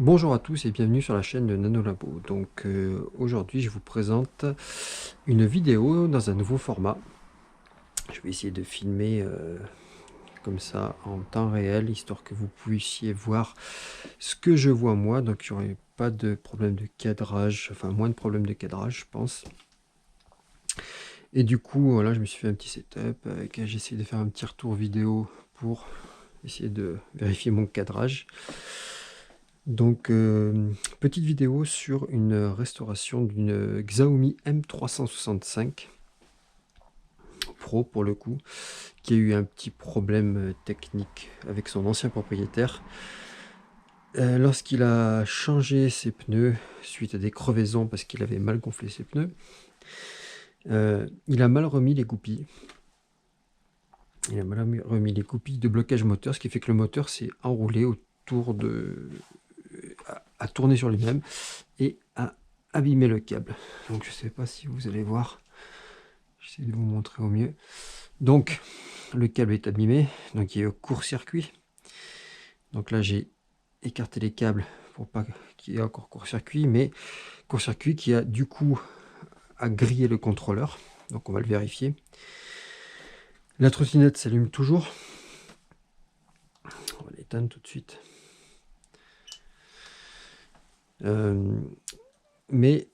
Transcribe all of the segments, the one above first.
Bonjour à tous et bienvenue sur la chaîne de Nanolabo. Donc aujourd'hui je vous présente une vidéo dans un nouveau format. Je vais essayer de filmer comme ça en temps réel, histoire que vous puissiez voir ce que je vois moi. Donc il n'y aurait pas de problème de cadrage, enfin moins de problèmes de cadrage je pense. Et du coup voilà, je me suis fait un petit setup, j'ai essayé de faire un petit retour vidéo pour essayer de vérifier mon cadrage. Donc, petite vidéo sur une restauration d'une Xiaomi M365 Pro pour le coup, qui a eu un petit problème technique avec son ancien propriétaire. Lorsqu'il a changé ses pneus suite à des crevaisons parce qu'il avait mal gonflé ses pneus, il a mal remis les goupilles. Il a mal remis les goupilles de blocage moteur, ce qui fait que le moteur s'est enroulé autour de... à tourner sur lui-même et à abîmer le câble. Donc je sais pas si vous allez voir, j'essaie de vous montrer au mieux. Donc le câble est abîmé, donc il y a court-circuit. Donc là j'ai écarté les câbles pour pas qu'il y ait encore court-circuit, mais court-circuit qui a du coup à griller le contrôleur. Donc on va le vérifier. La trottinette s'allume toujours. On va l'éteindre tout de suite. Mais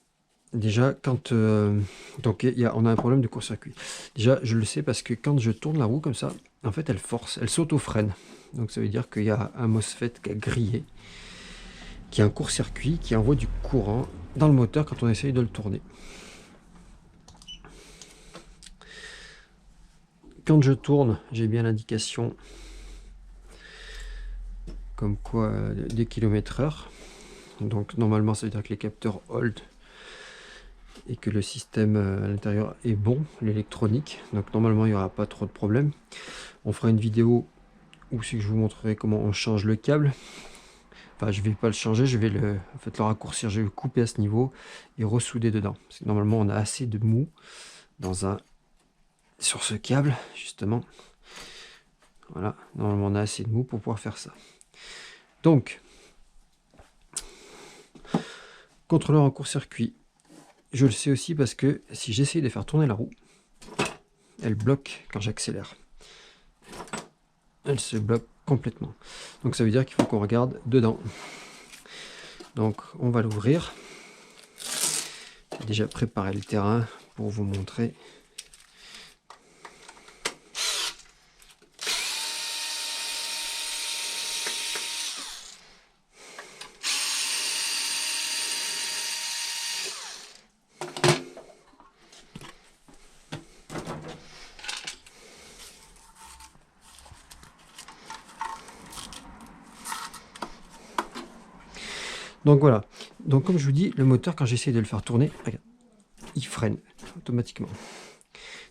déjà, quand donc on a un problème de court-circuit. Déjà, je le sais parce que quand je tourne la roue comme ça, en fait, elle force, elle s'auto-freine. Donc ça veut dire qu'il y a un MOSFET qui a grillé, qui a un court-circuit, qui envoie du courant dans le moteur quand on essaye de le tourner. Quand je tourne, j'ai bien l'indication comme quoi des km/h. Donc normalement, ça veut dire que les capteurs hold et que le système à l'intérieur est bon, l'électronique. Donc normalement, il n'y aura pas trop de problèmes. On fera une vidéo où c'est que je vous montrerai comment on change le câble. Enfin, je vais pas le changer, je vais le raccourcir, je vais le couper à ce niveau et ressouder dedans. Parce que normalement, on a assez de mou sur ce câble, justement. Voilà, normalement, on a assez de mou pour pouvoir faire ça. Donc, contrôleur en court-circuit. Je le sais aussi parce que si j'essaye de faire tourner la roue, elle bloque quand j'accélère. Elle se bloque complètement. Donc ça veut dire qu'il faut qu'on regarde dedans. Donc on va l'ouvrir. J'ai déjà préparé le terrain pour vous montrer. Donc voilà, donc comme je vous dis, le moteur quand j'essaie de le faire tourner, regarde, il freine automatiquement.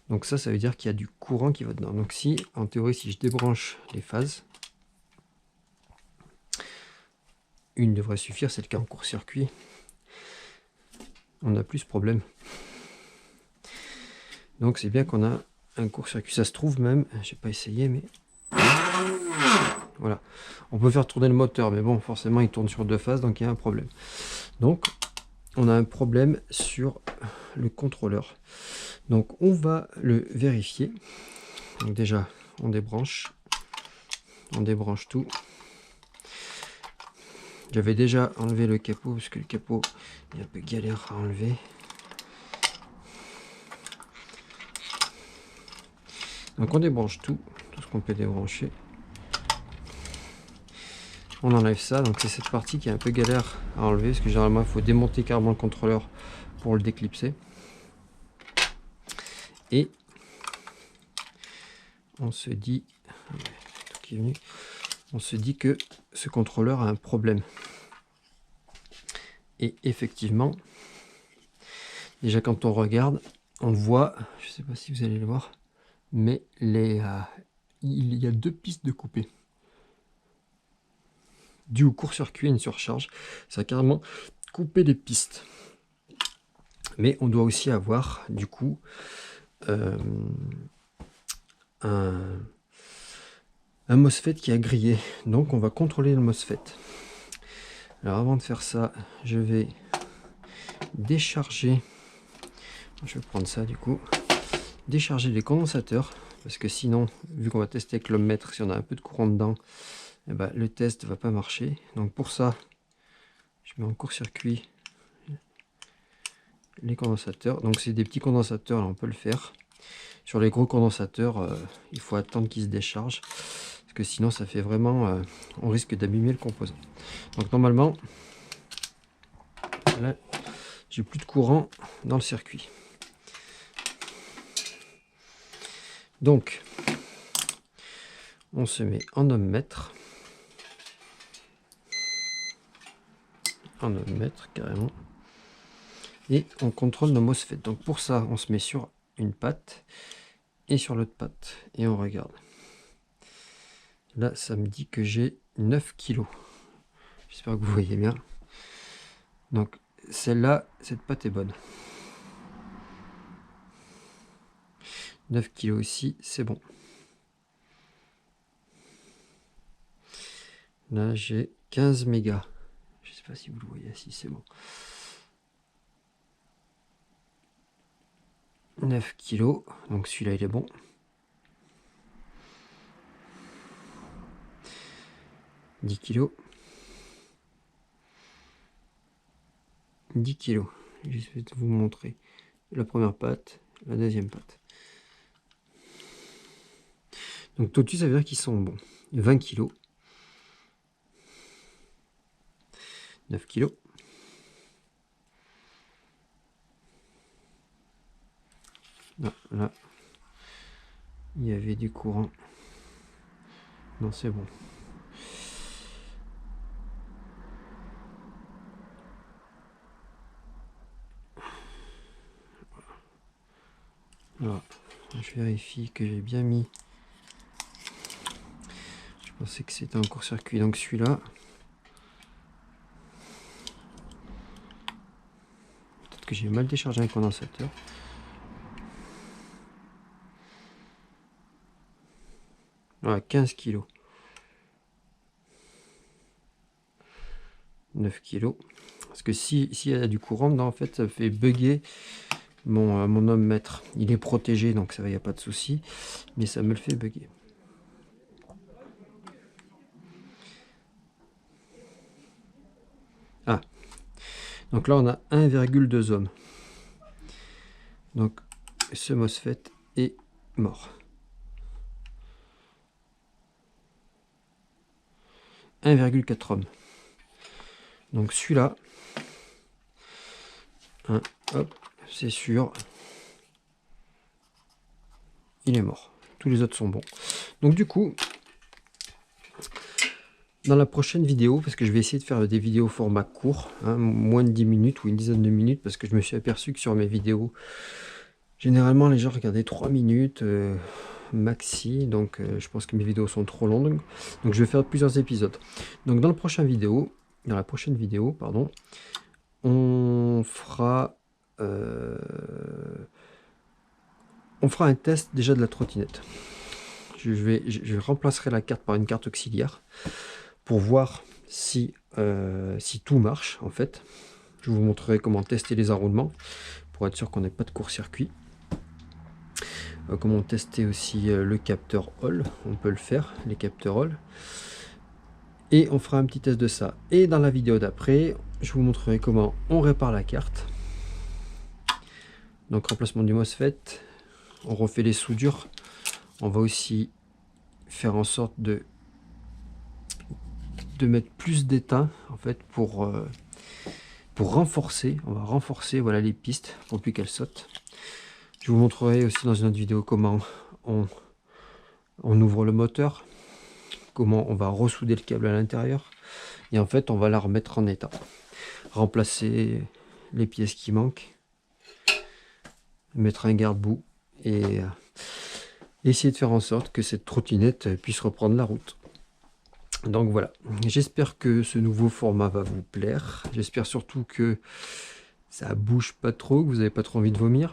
Donc ça veut dire qu'il y a du courant qui va dedans. Donc si, en théorie, si je débranche les phases, une devrait suffire, c'est le cas en court-circuit, on n'a plus ce problème. Donc c'est bien qu'on a un court-circuit. Ça se trouve même, j'ai pas essayé, mais voilà, on peut faire tourner le moteur, mais bon, forcément il tourne sur deux phases, donc il y a un problème. Donc on a un problème sur le contrôleur. Donc on va le vérifier. Donc déjà on débranche tout. J'avais déjà enlevé le capot parce que le capot est un peu galère à enlever. Donc on débranche tout ce qu'on peut débrancher. On enlève ça, donc c'est cette partie qui est un peu galère à enlever parce que généralement il faut démonter carrément le contrôleur pour le déclipser. Et on se dit que ce contrôleur a un problème. Et effectivement, déjà quand on regarde, on voit, je ne sais pas si vous allez le voir, mais il y a deux pistes de coupé. Dû au court-circuit et une surcharge, ça a carrément coupé les pistes. Mais on doit aussi avoir du coup un MOSFET qui a grillé. Donc on va contrôler le MOSFET. Alors avant de faire ça, je vais décharger, je vais prendre ça du coup, décharger les condensateurs, parce que sinon, vu qu'on va tester avec l'ohmmètre, si on a un peu de courant dedans, eh ben, le test va pas marcher. Donc pour ça, je mets en court-circuit les condensateurs. Donc c'est des petits condensateurs, là on peut le faire. Sur les gros condensateurs, il faut attendre qu'ils se déchargent, parce que sinon ça fait vraiment, on risque d'abîmer le composant. Donc normalement, là, j'ai plus de courant dans le circuit. Donc, on se met en ohmmètre. En ohmmètre carrément. Et on contrôle nos MOSFET. Donc pour ça, on se met sur une patte et sur l'autre patte. Et on regarde. Là, ça me dit que j'ai 9 kg. J'espère que vous voyez bien. Donc celle-là, cette patte est bonne. 9 kg aussi, c'est bon. Là, j'ai 15 mégas. Je ne sais pas si vous le voyez, si c'est bon. 9 kg, donc celui-là, il est bon. « 10 kg. 10 kg. Je vais vous montrer la première patte, la deuxième patte. Donc tout de suite, ça veut dire qu'ils sont bons. 20 kg. 9 kg. Non, là, il y avait du courant. Non, c'est bon. Voilà. Je vérifie que j'ai bien mis. Je pensais que c'était un court-circuit. Donc celui-là. Peut-être que j'ai mal déchargé un condensateur. Voilà, 15 kg. 9 kg. Parce que s'il y a du courant dedans, en fait, ça fait bugger mon ohmmètre. Il est protégé, donc ça va, il n'y a pas de souci. Mais ça me le fait bugger. Ah. Donc là, on a 1,2 ohms. Donc, ce MOSFET est mort. 1,4 ohms. Donc celui-là, hein, hop, c'est sûr, il est mort. Tous les autres sont bons. Donc du coup, dans la prochaine vidéo, parce que je vais essayer de faire des vidéos format court, hein, moins de 10 minutes ou une dizaine de minutes, parce que je me suis aperçu que sur mes vidéos, généralement les gens regardaient 3 minutes maxi, donc je pense que mes vidéos sont trop longues. Donc je vais faire plusieurs épisodes. Donc dans la prochaine vidéo, pardon, on fera un test déjà de la trottinette. Je remplacerai la carte par une carte auxiliaire pour voir si tout marche en fait. Je vous montrerai comment tester les enroulements pour être sûr qu'on n'ait pas de court-circuit. Comment tester aussi le capteur Hall, on peut le faire, les capteurs Hall. Et on fera un petit test de ça. Et dans la vidéo d'après, je vous montrerai comment on répare la carte. Donc remplacement du MOSFET, on refait les soudures. On va aussi faire en sorte de mettre plus d'étain en fait pour renforcer. On va renforcer, voilà, les pistes pour plus qu'elles sautent. Je vous montrerai aussi dans une autre vidéo comment on ouvre le moteur, comment on va ressouder le câble à l'intérieur, et en fait on va la remettre en état, remplacer les pièces qui manquent, mettre un garde-boue et essayer de faire en sorte que cette trottinette puisse reprendre la route. Donc voilà, j'espère que ce nouveau format va vous plaire, j'espère surtout que ça bouge pas trop, que vous n'avez pas trop envie de vomir.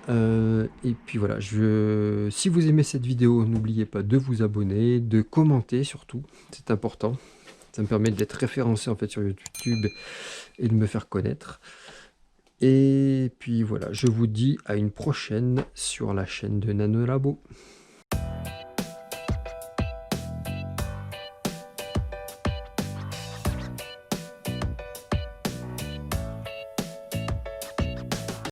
Et puis voilà, si vous aimez cette vidéo, n'oubliez pas de vous abonner, de commenter surtout, c'est important. Ça me permet d'être référencé en fait sur YouTube et de me faire connaître. Et puis voilà, je vous dis à une prochaine sur la chaîne de Nanolabo.